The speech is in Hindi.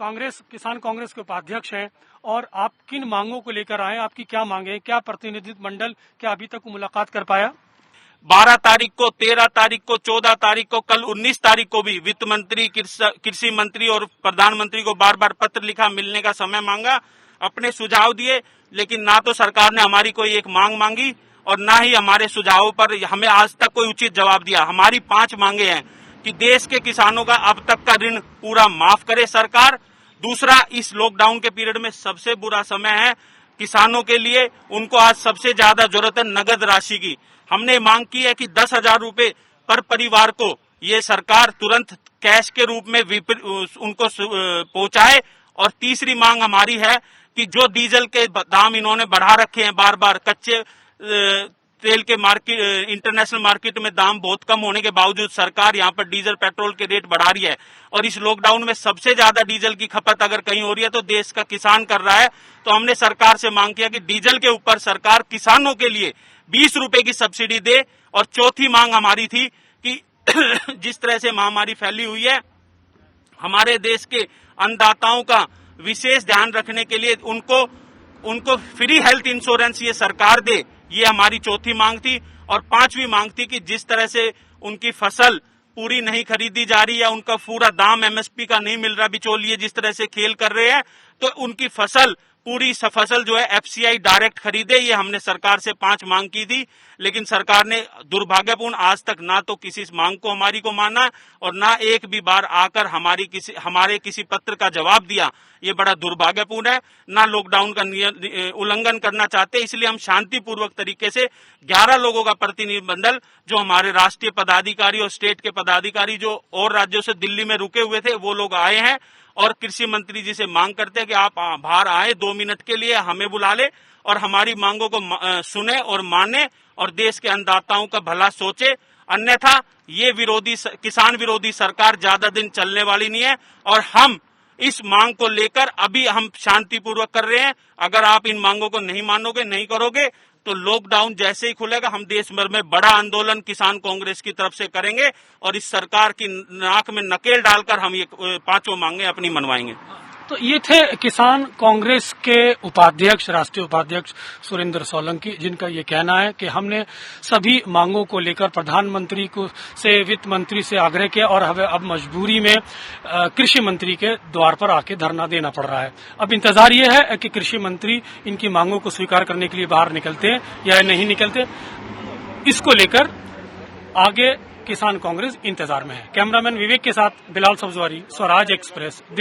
किसान कांग्रेस के उपाध्यक्ष हैं और आप किन मांगों को लेकर आए, आपकी क्या मांगे हैं, क्या प्रतिनिधित्व मंडल क्या अभी तक मुलाकात कर पाया? 12 तारीख को, 13 तारीख को, 14 तारीख को, कल 19 तारीख को भी वित्त मंत्री, कृषि मंत्री और प्रधानमंत्री को बार बार पत्र लिखा, मिलने का समय मांगा, अपने सुझाव दिए, लेकिन ना तो सरकार ने हमारी कोई एक मांग मांगी और ना ही हमारे सुझावों पर हमें आज तक कोई उचित जवाब दिया। हमारी 5 मांगे हैं कि देश के किसानों का अब तक का ऋण पूरा माफ करे सरकार। दूसरा, इस लॉकडाउन के पीरियड में सबसे बुरा समय है किसानों के लिए, उनको आज सबसे ज्यादा जरूरत है नगद राशि की। हमने मांग की है कि 10,000 रूपये पर परिवार को ये सरकार तुरंत कैश के रूप में उनको पहुंचाए। और तीसरी मांग हमारी है कि जो डीजल के दाम इन्होंने बढ़ा रखे हैं बार बार, कच्चे तेल के मार्केट, इंटरनेशनल मार्केट में दाम बहुत कम होने के बावजूद सरकार यहाँ पर डीजल पेट्रोल के रेट बढ़ा रही है और इस लॉकडाउन में सबसे ज्यादा डीजल की खपत अगर कहीं हो रही है तो देश का किसान कर रहा है। तो हमने सरकार से मांग किया कि डीजल के ऊपर सरकार किसानों के लिए 20 रुपए की सब्सिडी दे। और चौथी मांग हमारी थी कि जिस तरह से महामारी फैली हुई है, हमारे देश के अन्नदाताओं का विशेष ध्यान रखने के लिए उनको फ्री हेल्थ इंश्योरेंस ये सरकार दे, ये हमारी चौथी मांग थी। और 5वीं मांग थी कि जिस तरह से उनकी फसल पूरी नहीं खरीदी जा रही है, उनका पूरा दाम एमएसपी का नहीं मिल रहा, बिचौलिए जिस तरह से खेल कर रहे हैं, तो उनकी पूरी फसल जो है एफसीआई डायरेक्ट खरीदे। ये हमने सरकार से 5 मांग की थी, लेकिन सरकार ने दुर्भाग्यपूर्ण आज तक ना तो किसी मांग को हमारी को माना और ना एक भी बार आकर हमारे किसी पत्र का जवाब दिया। ये बड़ा दुर्भाग्यपूर्ण है। ना लॉकडाउन का उल्लंघन करना चाहते, इसलिए हम शांतिपूर्वक तरीके से 11 लोगों का प्रतिनिधिमंडल, जो हमारे राष्ट्रीय पदाधिकारी और स्टेट के पदाधिकारी जो और राज्यों से दिल्ली में रुके हुए थे, वो लोग आए हैं और कृषि मंत्री जी से मांग करते हैं कि आप बाहर आए 2 मिनट के लिए, हमें बुला ले और हमारी मांगों को सुने और माने और देश के अन्नदाताओं का भला सोचे। अन्यथा ये किसान विरोधी सरकार ज्यादा दिन चलने वाली नहीं है और हम इस मांग को लेकर अभी हम शांतिपूर्वक कर रहे हैं। अगर आप इन मांगों को नहीं मानोगे, नहीं करोगे, तो लॉकडाउन जैसे ही खुलेगा हम देश भर में बड़ा आंदोलन किसान कांग्रेस की तरफ से करेंगे और इस सरकार की नाक में नकेल डालकर हम ये 5 मांगे अपनी मनवाएंगे। तो ये थे किसान कांग्रेस के उपाध्यक्ष, राष्ट्रीय उपाध्यक्ष सुरेंद्र सोलंकी, जिनका ये कहना है कि हमने सभी मांगों को लेकर प्रधानमंत्री से, वित्त मंत्री से आग्रह किया और हमें अब मजबूरी में कृषि मंत्री के द्वार पर आके धरना देना पड़ रहा है। अब इंतजार ये है कि कृषि मंत्री इनकी मांगों को स्वीकार करने के लिए बाहर निकलते हैं या नहीं निकलते। इसको लेकर आगे किसान कांग्रेस इंतजार में है। कैमरामैन विवेक के साथ बिलाल सब्जवारी, स्वराज एक्सप्रेस, दिल्ली।